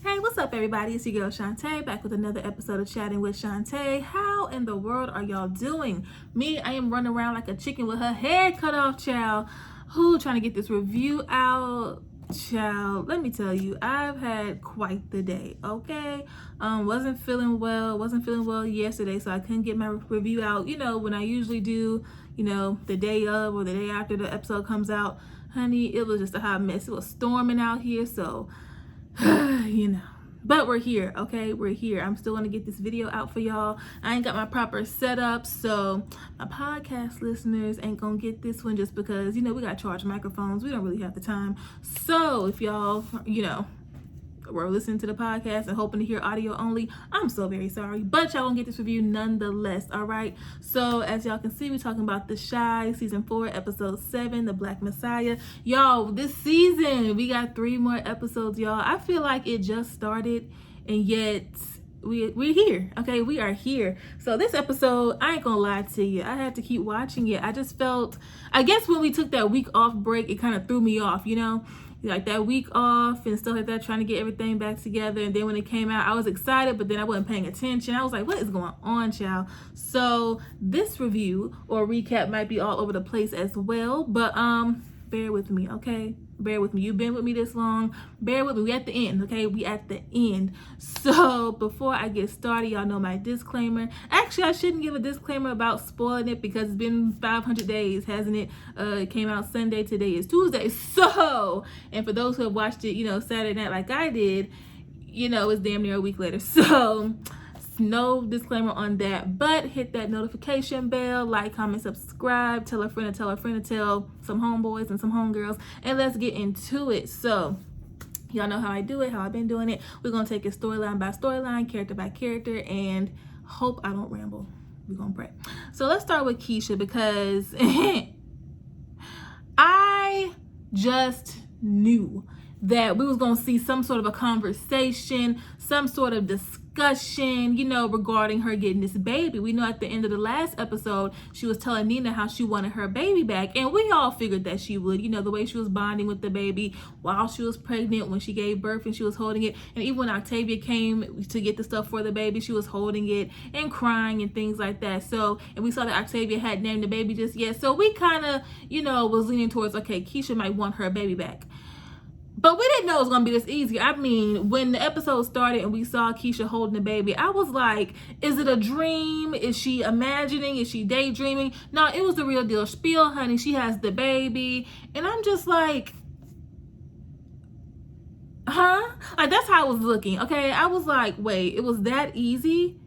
Hey, what's up, everybody? It's your girl Shantae back with another episode of Chatting with Shantae. How in the world are y'all doing? Me, I am running around like a chicken with her head cut off, child. Who trying to get this review out, child? Let me tell you, I've had quite the day. Okay, wasn't feeling well yesterday, so I couldn't get my review out. You know, when I usually do, the day of or the day after the episode comes out. Honey, it was just a hot mess. It was storming out here, so. But we're here, okay? We're here. I'm still gonna get this video out for y'all. I ain't got my proper setup, so my podcast listeners ain't gonna get this one just because, we got charged microphones. We don't really have the time. So if y'all, we're listening to the podcast and hoping to hear audio only, I'm so very sorry, but y'all gonna get this review nonetheless. All right, so as y'all can see, we're talking about The Chi season 4 episode 7, The Black Messiah. Y'all, this season we got 3 more episodes, y'all. I feel like it just started and yet we're here. Okay, we are here. So this episode, I ain't gonna lie to you, I had to keep watching it. I just felt, I guess when we took that week off break, it kind of threw me off, like that week off and stuff like that, trying to get everything back together. And then when it came out, I was excited, but then I wasn't paying attention. I was like, what is going on, child? So this review or recap might be all over the place as well, but bear with me, okay? Bear with me. You've been with me this long. Bear with me. We at the end, okay? We at the end. So before I get started, y'all know my disclaimer. Actually, I shouldn't give a disclaimer about spoiling it because it's been 500 days, hasn't it? It came out Sunday. Today is Tuesday. So, and for those who have watched it, Saturday night like I did, it's damn near a week later. So no disclaimer on that, but hit that notification bell, like, comment, subscribe, tell a friend to tell a friend to tell some homeboys and some homegirls, and let's get into it. So y'all know how I do it, how I've been doing it. We're gonna take it storyline by storyline, character by character, and hope I don't ramble. We're gonna pray. So let's start with Keisha because I just knew that we was gonna see some sort of a conversation, some sort of discussion, regarding her getting this baby. We know at the end of the last episode, she was telling Nina how she wanted her baby back, and we all figured that she would, the way she was bonding with the baby while she was pregnant, when she gave birth and she was holding it, and even when Octavia came to get the stuff for the baby, she was holding it and crying and things like that. So, and we saw that Octavia hadn't named the baby just yet, so we kind of, was leaning towards, okay, Keisha might want her baby back. But we didn't know it was going to be this easy. I mean, when the episode started and we saw Keisha holding the baby, I was like, is it a dream? Is she imagining? Is she daydreaming? No, it was the real deal spiel, honey. She has the baby. And I'm just like, huh? Like, that's how I was looking, okay? I was like, wait, it was that easy?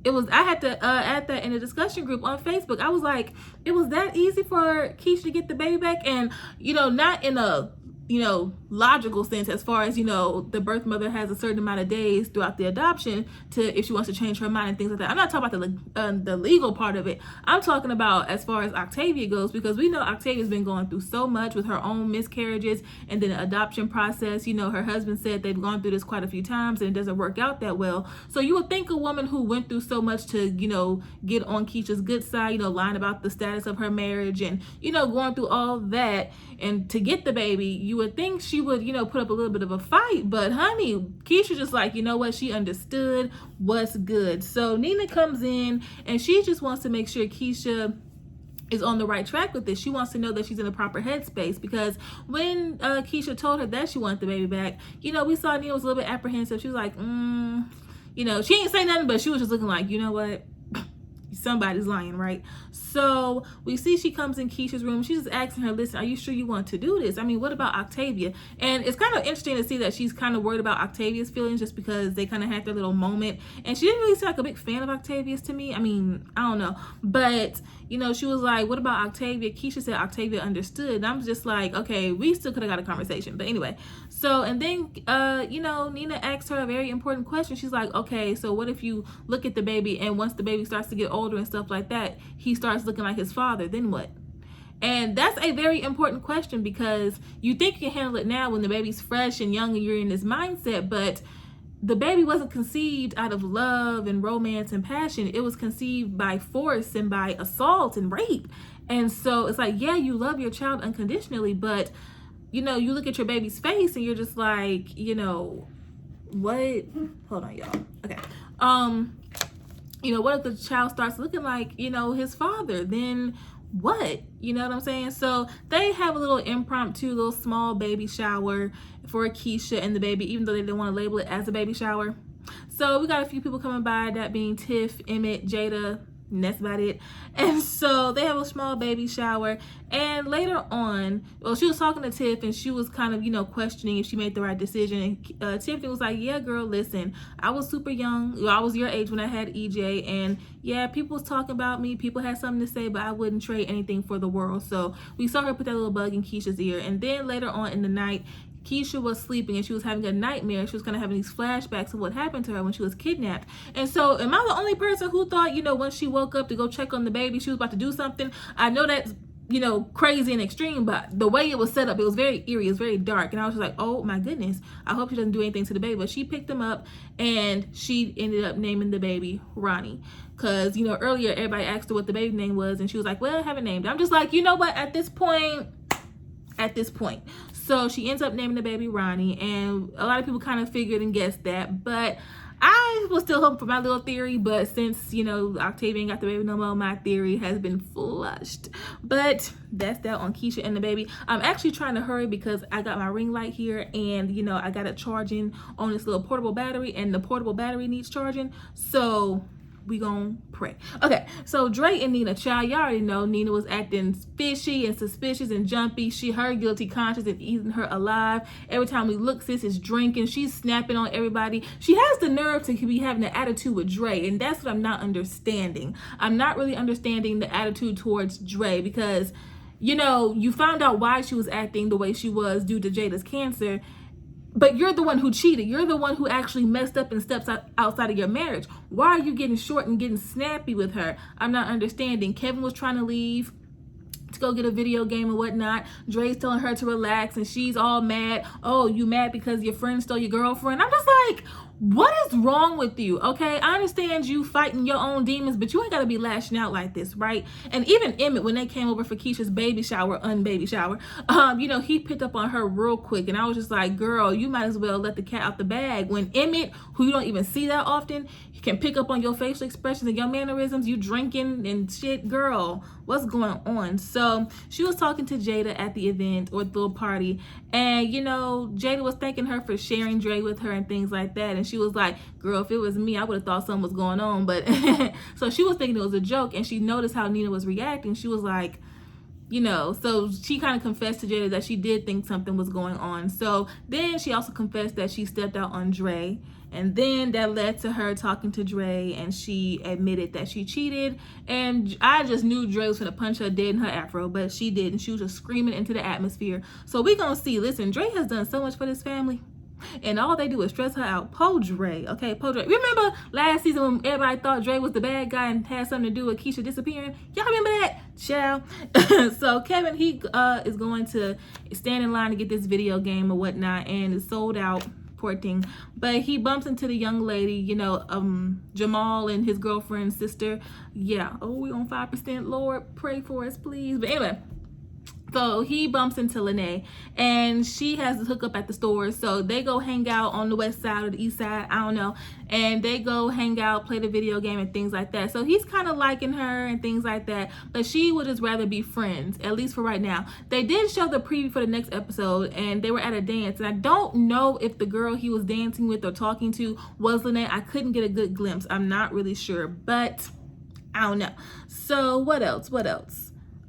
I had to add that in a discussion group on Facebook. I was like, it was that easy for Keisha to get the baby back? And, not in a logical sense as far as, the birth mother has a certain amount of days throughout the adoption to, if she wants to change her mind and things like that. I'm not talking about the legal part of it. I'm talking about as far as Octavia goes, because we know Octavia's been going through so much with her own miscarriages and then the adoption process. Her husband said they've gone through this quite a few times and it doesn't work out that well. So you would think a woman who went through so much to, get on Keisha's good side, lying about the status of her marriage and, going through all that and to get the baby, you would think she would, put up a little bit of a fight. But honey, Keisha just like, what? She understood what's good. So Nina comes in and she just wants to make sure Keisha is on the right track with this. She wants to know that she's in the proper headspace, because when Keisha told her that she wanted the baby back, we saw Nina was a little bit apprehensive. She was like, she ain't say nothing, but she was just looking like, what? Somebody's lying, right? So we see she comes in Keisha's room. She's just asking her, listen, are you sure you want to do this? I mean, what about Octavia? And it's kind of interesting to see that she's kind of worried about Octavia's feelings just because they kind of had their little moment. And she didn't really seem like a big fan of Octavia's to me. I mean, I don't know. But, she was like, what about Octavia? Keisha said Octavia understood. And I'm just like, okay, we still could have got a conversation. But anyway, so, and then, Nina asked her a very important question. She's like, okay, so what if you look at the baby and once the baby starts to get older and stuff like that, he starts looking like his father, then what? And that's a very important question, because you think you can handle it now when the baby's fresh and young and you're in this mindset, but the baby wasn't conceived out of love and romance and passion. It was conceived by force and by assault and rape. And so it's like, yeah, you love your child unconditionally, but you look at your baby's face and you're just like, what? Hold on, y'all. Okay. You know, what if the child starts looking like, you know, his father? Then what? You know what I'm saying? So they have a little impromptu, little small baby shower for Keisha and the baby, even though they didn't want to label it as a baby shower. So we got a few people coming by, that being Tiff, Emmett, Jada, and that's about it. And so they have a small baby shower. And later on, well, she was talking to Tiff and she was kind of, you know, questioning if she made the right decision. And Tiffany was like, yeah, girl, listen, I was super young. Well, I was your age when I had EJ. And yeah, people was talking about me. People had something to say, but I wouldn't trade anything for the world. So we saw her put that little bug in Keisha's ear. And then later on in the night, Keisha was sleeping and she was having a nightmare. She was kind of having these flashbacks of what happened to her when she was kidnapped. And so am I the only person who thought, you know, when she woke up to go check on the baby, she was about to do something? I know that's, you know, crazy and extreme, but the way it was set up, it was very eerie, it was very dark. And I was just like, oh my goodness, I hope she doesn't do anything to the baby. But she picked him up and she ended up naming the baby Ronnie. Because, you know, earlier everybody asked her what the baby name was and she was like, well, I haven't named it. I'm just like, you know what, at this point. So she ends up naming the baby Ronnie, and a lot of people kind of figured and guessed that, but I was still hoping for my little theory. But since, you know, Octavian got the baby no more, my theory has been flushed. But that's that on Keisha and the baby. I'm actually trying to hurry because I got my ring light here, and, you know, I got it charging on this little portable battery, and the portable battery needs charging. So we gonna pray. Okay, so Dre and Nina, child, y'all already know Nina was acting fishy and suspicious and jumpy. Her guilty conscience and eating her alive. Every time we look, sis is drinking. She's snapping on everybody. She has the nerve to be having an attitude with Dre, and that's what I'm not understanding. I'm not really understanding the attitude towards Dre because, you know, you found out why she was acting the way she was due to Jada's cancer. But you're the one who cheated. You're the one who actually messed up and steps outside of your marriage. Why are you getting short and getting snappy with her? I'm not understanding. Kevin was trying to leave to go get a video game and whatnot. Dre's telling her to relax and she's all mad. Oh, you mad because your friend stole your girlfriend? I'm just like, what is wrong with you? Okay, I understand you fighting your own demons, but you ain't gotta be lashing out like this, right? And even Emmett, when they came over for Keisha's baby shower, unbaby shower, you know, he picked up on her real quick, and I was just like, girl, you might as well let the cat out the bag. When Emmett, who you don't even see that often, he can pick up on your facial expressions and your mannerisms, you drinking and shit, girl, what's going on? So she was talking to Jada at the event or the little party, and, you know, Jada was thanking her for sharing Dre with her and things like that, and she was like, girl, if it was me, I would have thought something was going on. But so she was thinking it was a joke, and she noticed how Nina was reacting. She was like, you know, so she kind of confessed to Jada that she did think something was going on. So then she also confessed that she stepped out on Dre, and then that led to her talking to Dre, and she admitted that she cheated. And I just knew Dre was gonna punch her dead in her afro, but she didn't. She was just screaming into the atmosphere. So we gonna see. Listen, Dre has done so much for this family, and all they do is stress her out. Po Dre, okay, Po Dre. Remember last season when everybody thought Dre was the bad guy and had something to do with Keisha disappearing? Y'all remember that? Child. So Kevin, he is going to stand in line to get this video game or whatnot, and it's sold out. Poor thing. But he bumps into the young lady, you know, Jamal and his girlfriend's sister. Yeah. Oh, we on 5%. Lord, pray for us, please. But anyway. So he bumps into Lynnae, and she has to hook up at the store. So they go hang out on the west side or the east side, I don't know. And they go hang out, play the video game and things like that. So he's kind of liking her and things like that. But she would just rather be friends, at least for right now. They did show the preview for the next episode, and they were at a dance. And I don't know if the girl he was dancing with or talking to was Lynnae. I couldn't get a good glimpse. I'm not really sure, but I don't know. So what else?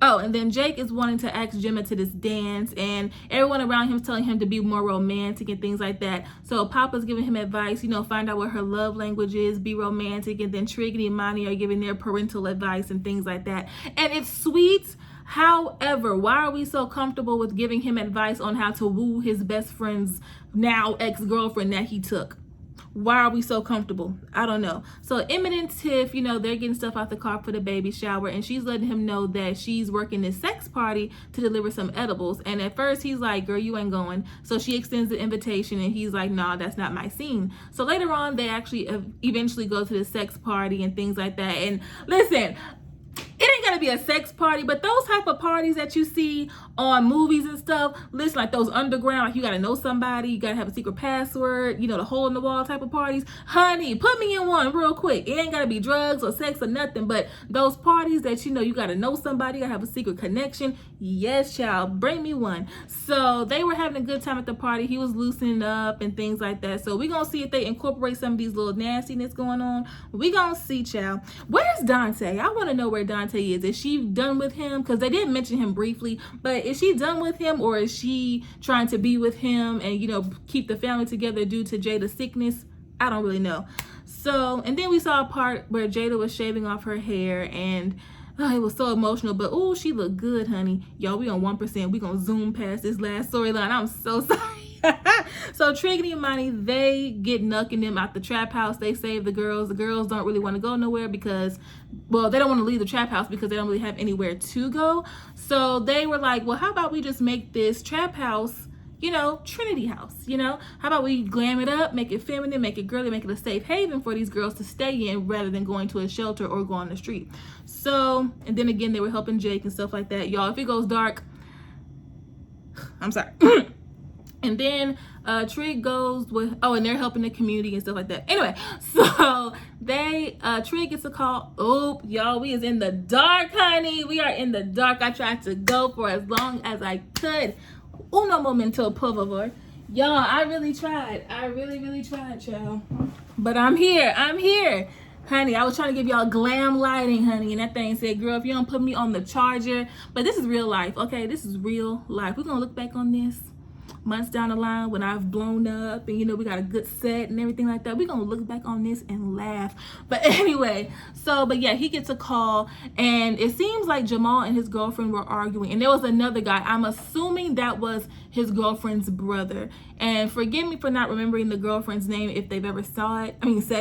Oh, and then Jake is wanting to ask Gemma to this dance, and everyone around him is telling him to be more romantic and things like that. So Papa's giving him advice, you know, find out what her love language is, be romantic, and then Triggy and Monty are giving their parental advice and things like that. And it's sweet. However, why are we so comfortable with giving him advice on how to woo his best friend's now ex-girlfriend that he took? Why are we so comfortable? I don't know. So Emmett and Tiff, you know, they're getting stuff out the car for the baby shower, and she's letting him know that she's working this sex party to deliver some edibles. And at first he's like, girl, you ain't going. So she extends the invitation, and he's like, nah, that's not my scene. So later on, they actually eventually go to the sex party and things like that. And listen, it ain't gotta be a sex party, but those type of parties that you see on movies and stuff, listen, like those underground, like you gotta know somebody, you gotta have a secret password, you know, the hole in the wall type of parties. Honey, put me in one real quick. It ain't gotta be drugs or sex or nothing, but those parties that you know you gotta know somebody, you gotta have a secret connection. Yes, child, bring me one. So they were having a good time at the party. He was loosening up and things like that. So we gonna see if they incorporate some of these little nastiness going on. We gonna see, child. Where's Dante? I want to know where Dante is. Is she done with him? Because they didn't mention him briefly, but is she done with him, or is she trying to be with him and, you know, keep the family together due to Jada's sickness? I don't really know. So, and then we saw a part where Jada was shaving off her hair, and it was so emotional, but oh, she looked good, honey. Y'all, we on 1%. We gonna zoom past this last storyline. I'm so sorry. So Trig and Imani, they get knucking them out the trap house. They save the girls. The girls don't really want to go nowhere because, well, they don't want to leave the trap house because they don't really have anywhere to go. So they were like, well, how about we just make this trap house, you know, Trinity House, you know? How about we glam it up, make it feminine, make it girly, make it a safe haven for these girls to stay in rather than going to a shelter or go on the street. So, and then again, they were helping Jake and stuff like that. Y'all, if it goes dark, I'm sorry. And then Trig goes with, oh, and they're helping the community and stuff like that. Anyway, so they, Trig gets a call. Oh, y'all, we is in the dark, honey. We are in the dark. I tried to go for as long as I could. Uno momento, por favor. Y'all, I really tried. I really tried, child. But I'm here. I'm here. Honey, I was trying to give y'all glam lighting, honey, and that thing said, girl, if you don't put me on the charger. But this is real life, okay? This is real life. We're going to look back on this months down the line when I've blown up and, you know, we got a good set and everything like that. We're gonna look back on this and laugh. But anyway, so, but yeah, he gets a call, and it seems like Jamal and his girlfriend were arguing, and there was another guy. I'm assuming that was his girlfriend's brother, and forgive me for not remembering the girlfriend's name if they've ever said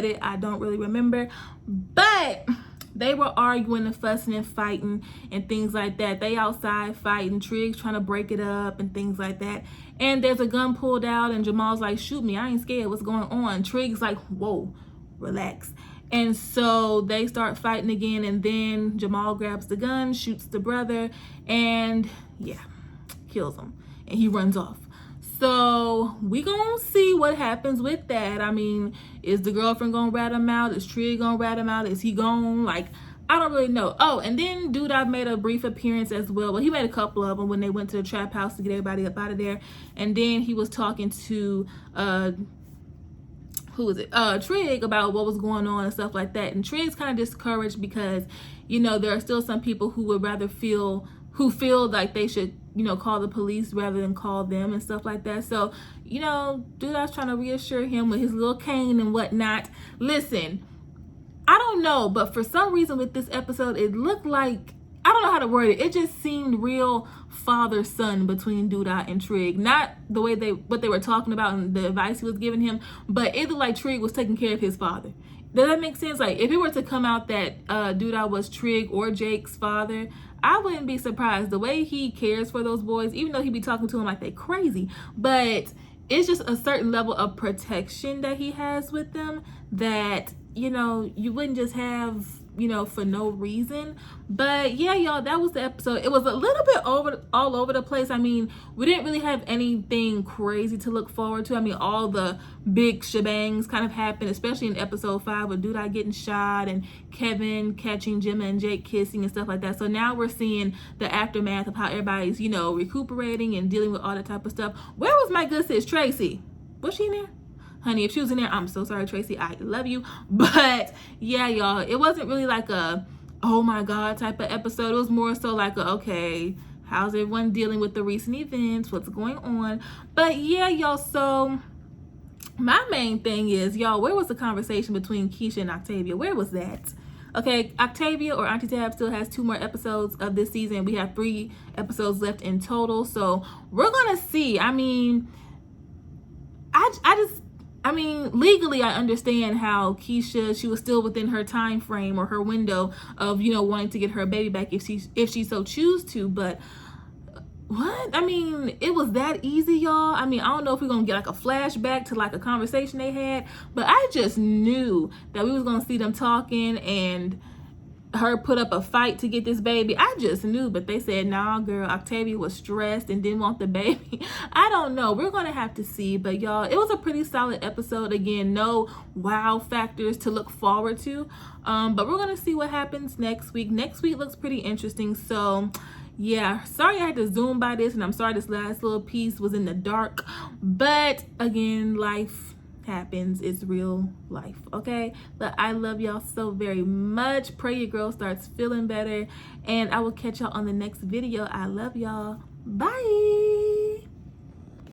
it. I don't really remember, but they were arguing and fussing and fighting and things like that. They outside fighting. Trig's trying to break it up and things like that. And there's a gun pulled out, and Jamal's like, shoot me, I ain't scared, what's going on? Trig's like, whoa, relax. And so they start fighting again, and then Jamal grabs the gun, shoots the brother, and yeah, kills him. And he runs off. So we gonna see what happens with that. I mean, is the girlfriend gonna rat him out? Is Trig gonna rat him out? Is he gonna, like, I don't really know. Oh, and then Dude, I've made a brief appearance as well. Well, he made a couple of them when they went to the trap house to get everybody up out of there. And then he was talking to Trig about what was going on and stuff like that. And Trig's kind of discouraged because, you know, there are still some people who would rather feel like they should, you know, call the police rather than call them and stuff like that. So, you know, Dude, I was trying to reassure him with his little cane and whatnot. Listen, I don't know, but for some reason with this episode, it looked like, I don't know how to word it. It just seemed real father-son between Duda and Trig. Not the way what they were talking about and the advice he was giving him, but it looked like Trig was taking care of his father. Does that make sense? Like, if it were to come out that Duda was Trig or Jake's father, I wouldn't be surprised. The way he cares for those boys, even though he be talking to them like they crazy, but it's just a certain level of protection that he has with them that, you know, you wouldn't just have, you know, for no reason. But yeah, y'all, that was the episode. It was a little bit all over the place. I mean, we didn't really have anything crazy to look forward to. I mean, all the big shebangs kind of happened, especially in episode 5 with Duda getting shot and Kevin catching Gemma and Jake kissing and stuff like that. So now we're seeing the aftermath of how everybody's, you know, recuperating and dealing with all that type of stuff. Where was my good sis Tracy? Was she in there? Honey, if she was in there, I'm so sorry, Tracy. I love you. But yeah, y'all, it wasn't really like a, oh my God type of episode. It was more so like a, okay, how's everyone dealing with the recent events? What's going on? But yeah, y'all, so my main thing is, y'all, where was the conversation between Keisha and Octavia? Where was that? Okay, Octavia or Auntie Tab still has 2 more episodes of this season. We have 3 episodes left in total. So we're going to see. I mean, I mean, legally, I understand how Keisha, she was still within her time frame or her window of, you know, wanting to get her baby back if she so choose to. But what? I mean, it was that easy, y'all. I mean, I don't know if we're going to get like a flashback to like a conversation they had, but I just knew that we was going to see them talking, and her put up a fight to get this baby. I just knew, but they said, nah, girl, Octavia was stressed and didn't want the baby. I don't know. We're going to have to see. But y'all, it was a pretty solid episode. Again, no wow factors to look forward to. But we're going to see what happens next week. Next week looks pretty interesting. So yeah, sorry I had to zoom by this, and I'm sorry this last little piece was in the dark. But again, life happens. It's real life, okay? But I love y'all so very much. Pray your girl starts feeling better, and I will catch y'all on the next video. I love y'all. Bye.